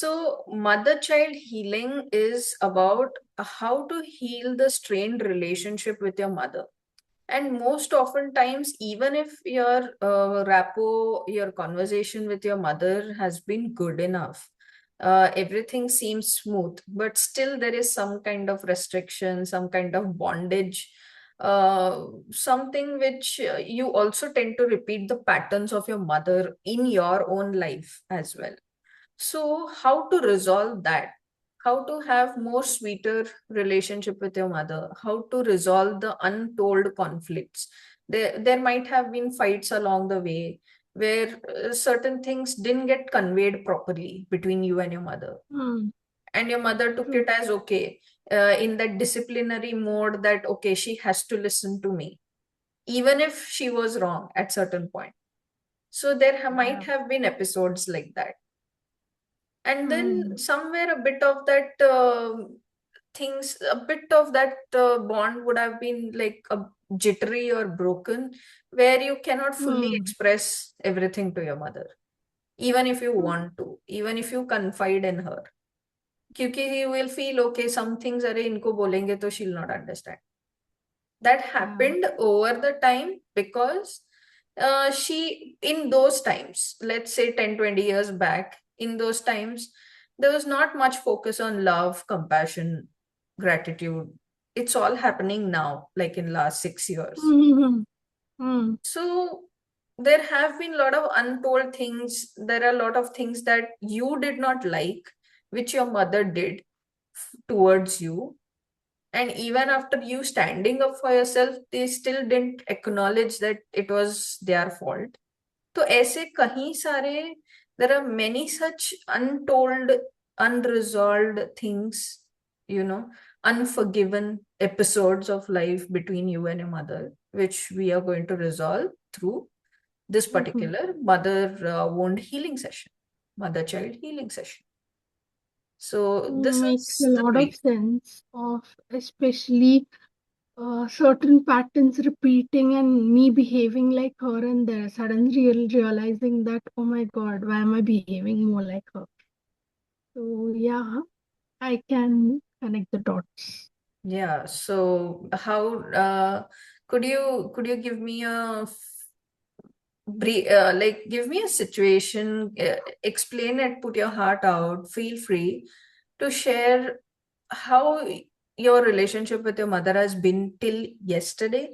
So, mother child healing is about how to heal the strained relationship with your mother. And most often times, even if your rapport, your conversation with your mother has been good enough, everything seems smooth, but still there is some kind of restriction, some kind of bondage, something which you also tend to repeat the patterns of your mother in your own life as well. So, how to resolve that? How to have more sweeter relationship with your mother? How to resolve the untold conflicts? There might have been fights along the way where certain things didn't get conveyed properly between you and your mother. Hmm. And your mother took True. it as okay, in that disciplinary mode that, okay, she has to listen to me, even if she was wrong at certain point. So there might Yeah. have been episodes like that, and then Hmm. somewhere a bit of that things a bit of that bond would have been like a jittery or broken, where you cannot fully Hmm. express everything to your mother, even if you True. want to, even if you confide in her, क्योंकि you will feel okay, some things अरे इनको बोलेंगे तो she'll not understand. That Yeah. happened over the time because she, in those times, let's say 10-20 years back, in those times there was not much focus on love, compassion, gratitude. It's all happening now, like in last 6 years. Hmm. Hmm. So there have been a lot of untold things. There are a lot of things that you did not like, which your mother did towards you, and even after you standing up for yourself, they still didn't acknowledge that it was their fault. तो ऐसे कहीं सारे, there are many such untold, unresolved things, you know, unforgiven episodes of life between you and your mother, which we are going to resolve through this Hmm. particular mother wound healing session, mother child healing session. So this Makes a is the lot of way. sense of especially certain patterns repeating and me behaving like her and there sudden realizing that, oh my god, why am I behaving more like her? So yeah, I can connect the dots. Yeah, so how could you give me a like give me a situation, explain it, put your heart out, feel free to share how your relationship with your mother has been till yesterday,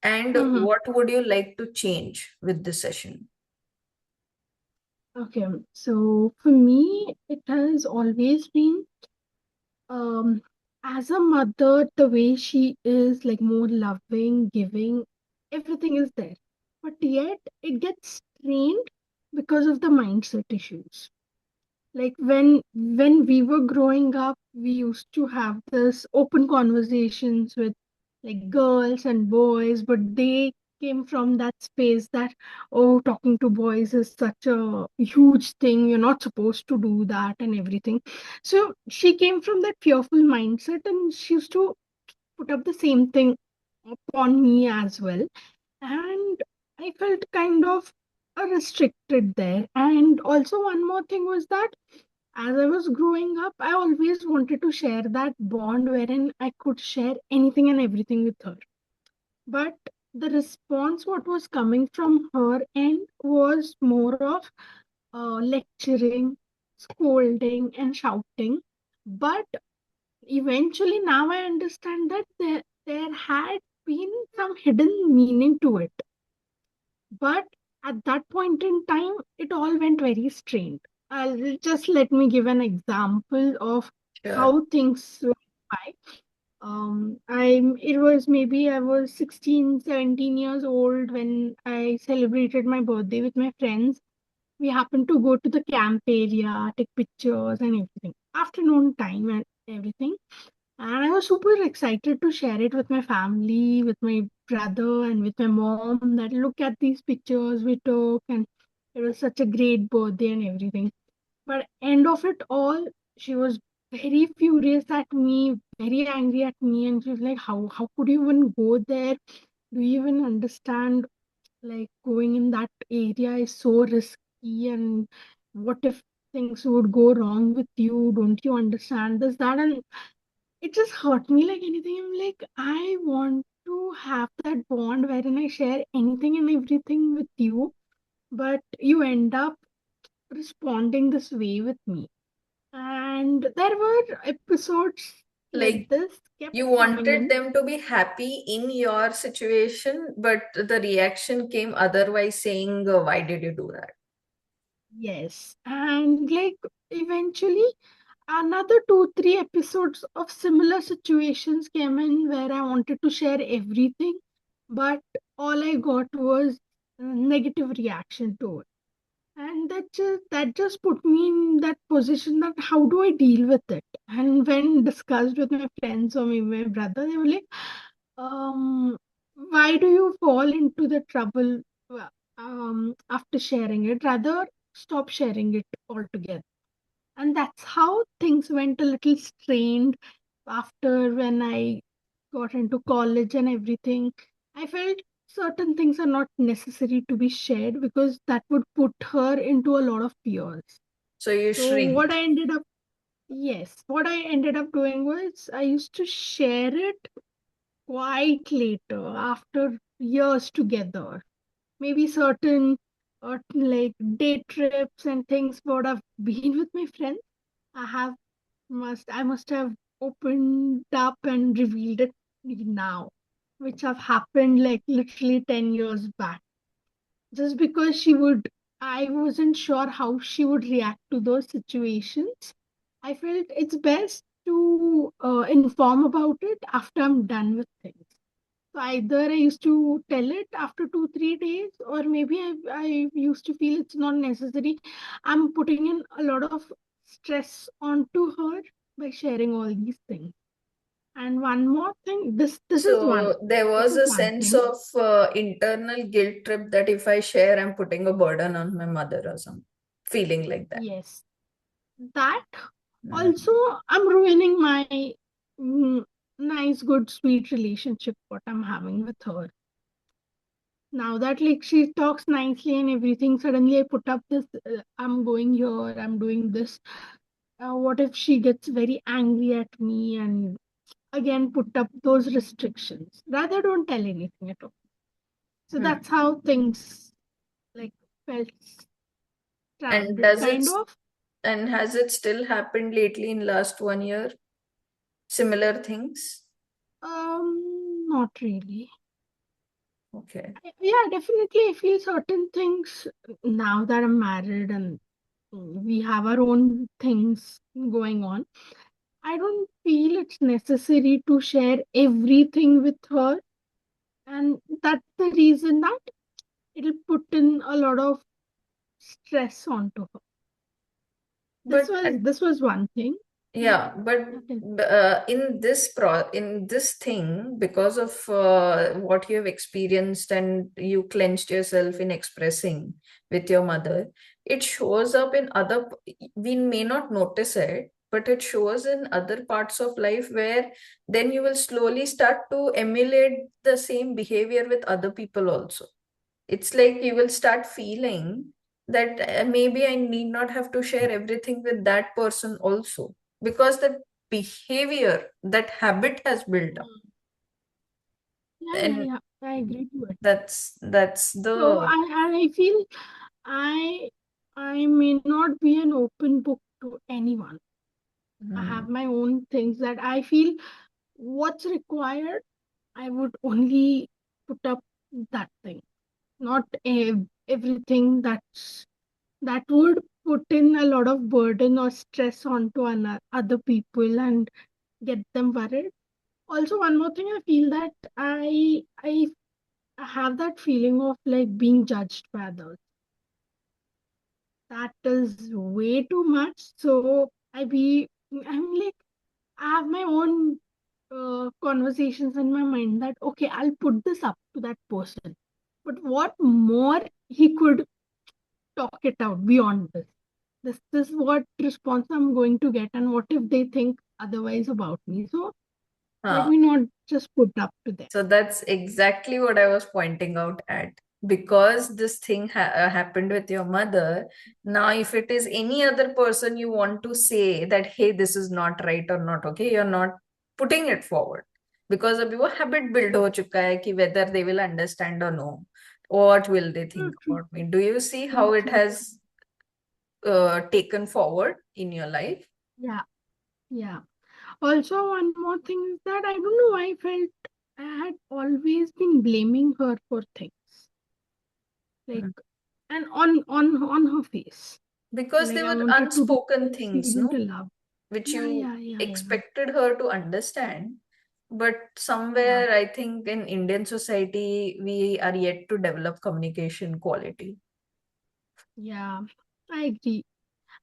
and Hmm. what would you like to change with this session? Okay, so for me, it has always been um as a mother, the way she is like more loving, giving, everything is there. But yet it gets strained because of the mindset issues. Like when we were growing up, we used to have this open conversations with like girls and boys, but they came from that space that, oh, talking to boys is such a huge thing, you're not supposed to do that and everything. So she came from that fearful mindset and she used to put up the same thing upon me as well. And I felt kind of restricted there. And also one more thing was that as I was growing up, I always wanted to share that bond wherein I could share anything and everything with her. But the response, what was coming from her end, was more of lecturing, scolding, and shouting. But eventually, now I understand that there had been some hidden meaning to it. But at that point in time, it all went very strained. Just let me give an example of Sure. how things went by. It was maybe I was 16, 17 years old when I celebrated my birthday with my friends. We happened to go to the camp area, take pictures and everything. Afternoon time and everything. And I was super excited to share it with my family, with my brother, and with my mom. That look at these pictures we took, and it was such a great birthday and everything. But end of it all, she was very furious at me, very angry at me, and she was like, "How could you even go there? Do you even understand? Like going in that area is so risky, and what if?" things would go wrong with you. Don't you understand this, that? And it just hurt me like anything. I'm like, I want to have that bond wherein I share anything and everything with you, but you end up responding this way with me. And there were episodes like Like this kept you coming wanted in. them to be happy in your situation, but the reaction came otherwise, saying, why did you do that? Yes. And like eventually another two, three episodes of similar situations came in where I wanted to share everything, but all I got was a negative reaction to it. And that just put me in that position that how do I deal with it? And when discussed with my friends or maybe my brother, they were like, um, why do you fall into the trouble after sharing it? Rather stop sharing it altogether. And that's how things went a little strained after when I got into college and everything. I felt certain things are not necessary to be shared because that would put her into a lot of fears. So you So what shrink. I ended up yes, what I ended up doing was I used to share it quite later after years together. Maybe certain like day trips and things what I've been with my friends. I must have opened up and revealed it now, which have happened like literally 10 years back. Just because I wasn't sure how she would react to those situations. I felt it's best to inform about it after I'm done with things. So either I used to tell it after 2, 3 days, or maybe I used to feel it's not necessary. I'm putting in a lot of stress onto her by sharing all these things. And one more thing, this is one. So there This was is a one sense thing. of internal guilt trip that if I share, I'm putting a burden on my mother or some feeling like that. Yes, that Mm. also I'm ruining my mm, nice, good, sweet relationship what I'm having with her. Now that like she talks nicely and everything, suddenly I put up this, I'm going here, I'm doing this. What if she gets very angry at me and again put up those restrictions? Rather don't tell anything at all. So Hmm. that's how things like felt And stranded does it kind of. and has it still happened lately in last 1 year? Similar things? Not really. Okay. Yeah, definitely I feel certain things now that I'm married and we have our own things going on. I don't feel it's necessary to share everything with her, and that's the reason that it'll put in a lot of stress onto her. This But was this was one thing. Yeah, yeah, but okay. in this thing, because of what you have experienced and you clenched yourself in expressing with your mother, it shows up in other. We may not notice it, but it shows in other parts of life where then you will slowly start to emulate the same behavior with other people also. It's like you will start feeling that maybe I need not have to share everything with that person also, because the behavior, that habit has built up. Mm. Yeah, yeah, And yeah. I agree to it. that's So the I feel I I may not be an open book to anyone. I hmm. have my own things that I feel what's required. I would only put up that thing, not everything that would put in a lot of burden or stress onto other people and get them worried. Also, one more thing, I feel that I have that feeling of like being judged by others. That is way too much. So I'm like I have my own conversations in my mind that okay, I'll put this up to that person, but what more he could talk it out beyond this. This is what response I'm going to get, and what if they think otherwise about me? So let Huh. me not just put up to them. So that's exactly what I was pointing out at. because this thing happened with your mother. Now if it is any other person, you want to say that, hey, this is not right or not okay, you're not putting it forward, because अभी वो habit build हो चुका है कि whether they will understand or no, what will they True, think true, about me. Do you see true, how it true. has taken forward in your life? Yeah, yeah. Also, one more thing is that I don't know why I felt I had always been blaming her for things. Like, Mm. and on her face. Because Like they I were wanted to do unspoken this, things, even no, to love. which Yeah, you yeah, yeah, yeah, expected her to understand. But yeah, somewhere, I think in Indian society, we are yet to develop communication quality. yeah. I agree.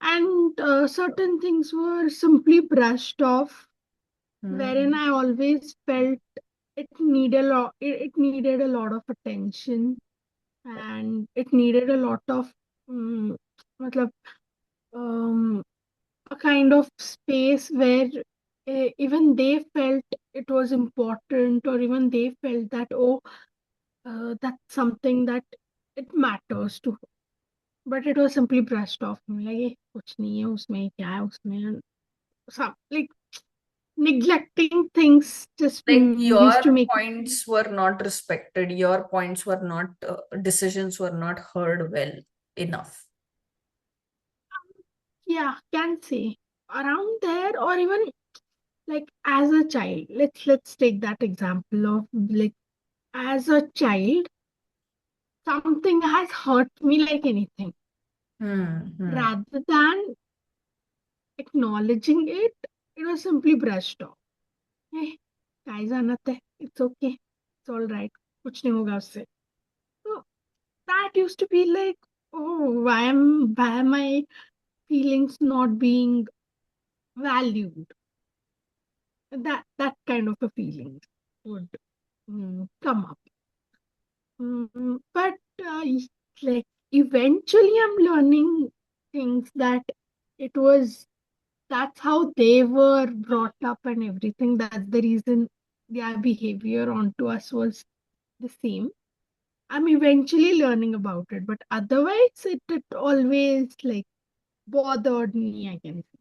And certain things were simply brushed off, wherein Hmm. I always felt it needed a lot of attention, and it needed a lot of um, matlab, um, a kind of space where even they felt it was important, or even they felt that, oh, that's something that it matters to her. But it was simply brushed off me, like, कुछ नहीं है उसमें, क्या है उसमें, some like neglecting things just Like used to your make it feel, points were not respected, your points were not, decisions were not heard well enough. yeah, can say around there. Or even like as a child, let's take that example of, like, as a child, something has hurt me like anything. Hmm. Hmm. Rather than acknowledging it, it was simply brushed off. Hey, guys, anate, it's okay, it's all right, कुछ नहीं होगा उससे. So that used to be like, oh, why am I feelings not being valued? That kind of a feeling would come up. But like eventually, I'm learning things that it was that's how they were brought up and everything. That's the reason their behavior onto us was the same. I'm eventually learning about it, but otherwise, it always like bothered me, I can say.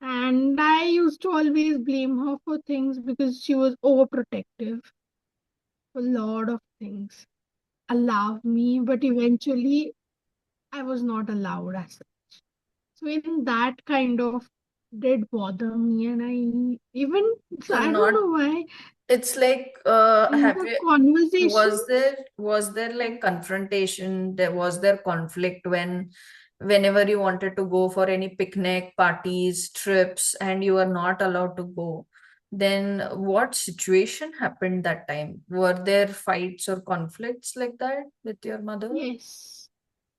And I used to always blame her for things because she was overprotective for a lot of things. Allow me, but eventually I was not allowed as such. So even that kind of did bother me, and So I don't not, know why it's like, in have the you, conversations. was there like confrontation, was there conflict whenever you wanted to go for any picnic, parties, trips, and you were not allowed to go? Then what situation happened that time? Were there fights or conflicts like that with your mother? Yes,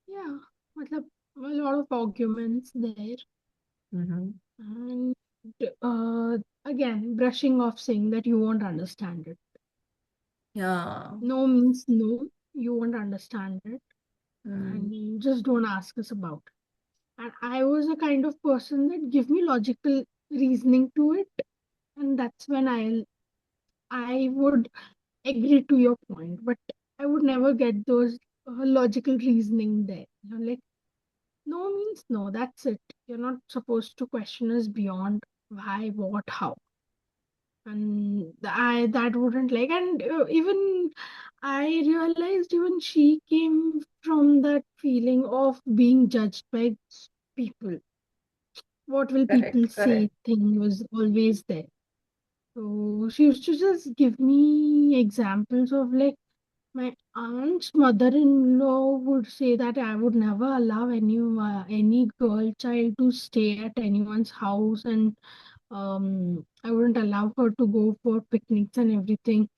yeah, matlab, a lot of arguments there, Mm-hmm. and uh, again brushing off, saying that you won't understand it. Yeah. No means no, you won't understand it, Mm. and you just don't ask us about it. And I was a kind of person that give me logical reasoning to it, and that's when I would agree to your point, but I would never get those logical reasoning there. Like, no means no, that's it. You're not supposed to question us beyond why, what, how. And I that wouldn't like, and even I realized even she came from that feeling of being judged by people. What will people Correct, say correct. thing was always there. So she used to just give me examples of, like, my aunt's mother-in-law would say that I would never allow any girl child to stay at anyone's house, and I wouldn't allow her to go for picnics and everything.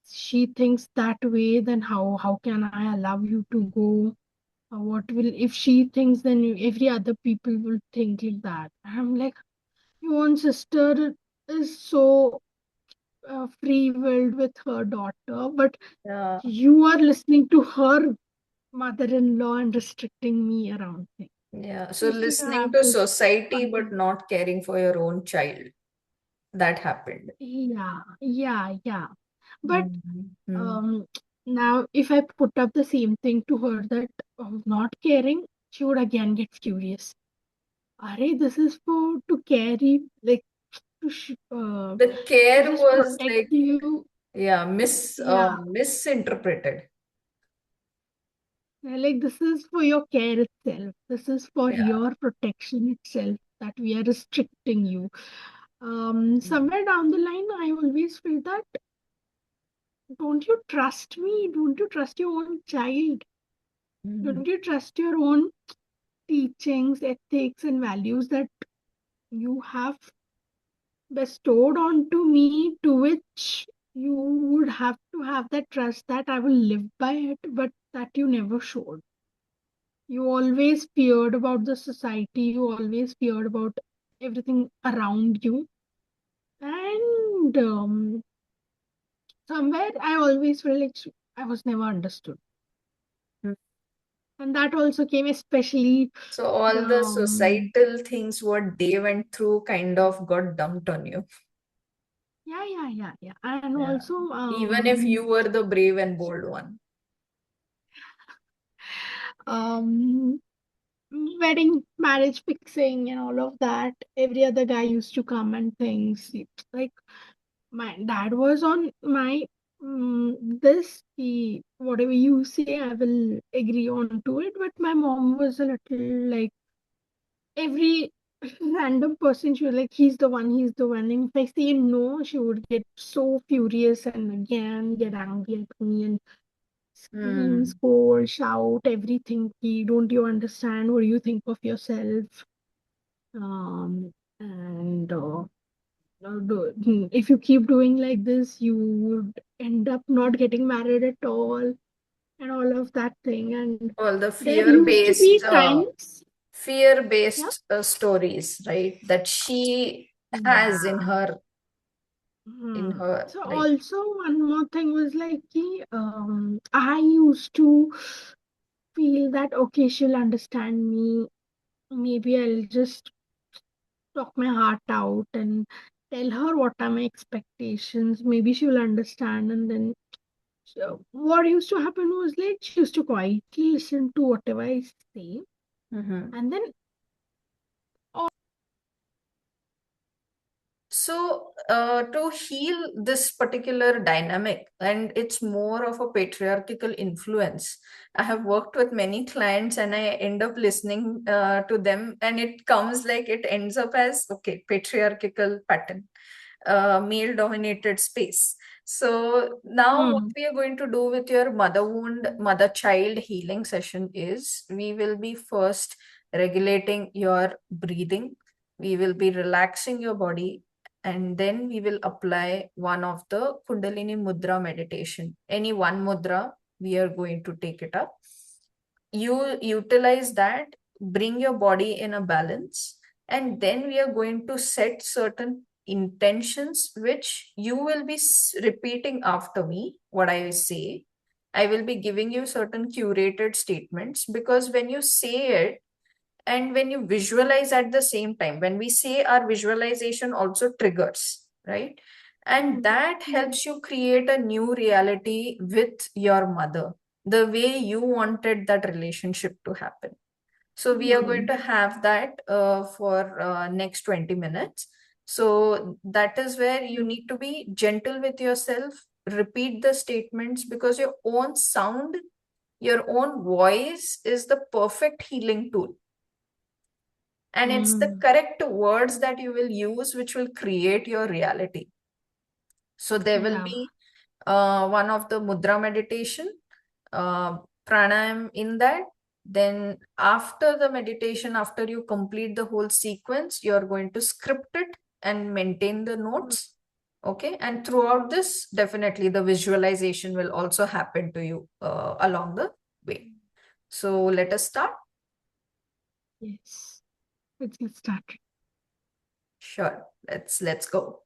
She thinks that way, then how can I allow you to go? What will if she thinks, then every other people will think like that. I'm like, your own sister is so free-willed with her daughter, but Yeah. you are listening to her mother-in-law and restricting me around things. Yeah. So Used to listening have to this society but argument. not caring for your own child. That happened. Yeah, yeah, yeah. But Mm-hmm. um, Now, if I put up the same thing to her that not caring, she would again get furious. Arey, this is for to carry, like The to care just was protect like, you. yeah, Yeah, misinterpreted. like this is for your care itself. This is for Yeah. your protection itself that we are restricting you. Somewhere down the line, I always feel that don't you trust me? Don't you trust your own child? Mhm. Don't you trust your own teachings, ethics, and values that you have bestowed onto me, to which you would have to have that trust that I will live by it, but that you never showed. You always feared about the society, you always feared about everything around you. And somewhere I always felt like I was never understood. And that also came especially So all the societal things what they went through kind of got dumped on you. yeah. And Yeah. also Even if you were the brave and bold one. um wedding, marriage fixing, and all of that. Every other guy used to come and things. Like my dad was on my this whatever you say, I will agree on to it. But my mom was a little like every random person. She was like, he's the one. And if I say no, she would get so furious and again get angry at me and scream, Hmm. scold, shout, everything. Don't you understand? What do you think of yourself? And if you keep doing like this, you would end up not getting married at all, and all of that thing. And All the there used to be times, yeah. fear-based stories, right? That she has Yeah. in her, So like. also one more thing was like, I used to feel that okay, she'll understand me. Maybe I'll just talk my heart out and tell her what are my expectations. Maybe she will understand. And then so what used to happen was like she used to quietly listen to whatever I say. Mhm. And then So, to heal this particular dynamic, and it's more of a patriarchal influence. I have worked with many clients and I end up listening to them, and it comes like it ends up as okay, patriarchal pattern, male dominated space. So, now what mm, we are going to do with your mother wound, mother child healing session is we will be first regulating your breathing, we will be relaxing your body, and then we will apply one of the Kundalini Mudra meditation. Any one mudra, we are going to take it up. You utilize that, bring your body in a balance, and then we are going to set certain intentions which you will be repeating after me, what I say. I will be giving you certain curated statements because when you say it, and when you visualize at the same time, when we say our visualization also triggers, right? And mm, that mm, helps you create a new reality with your mother, the way you wanted that relationship to happen. So we are going mm, to have that for next 20 minutes. So that is where you mm, need to be gentle with yourself, repeat the statements, because your own sound, your own voice is the perfect healing tool, and it's the mm. correct words that you will use which will create your reality. So there will Yeah. be one of the mudra meditation, uh, pranayam in that. Then after the meditation, after you complete the whole sequence, you're going to script it and maintain the Mm, notes. Okay, and throughout this, definitely the visualization will also happen to you along the way. So let us start. yes. Let's get started. Sure, let's go.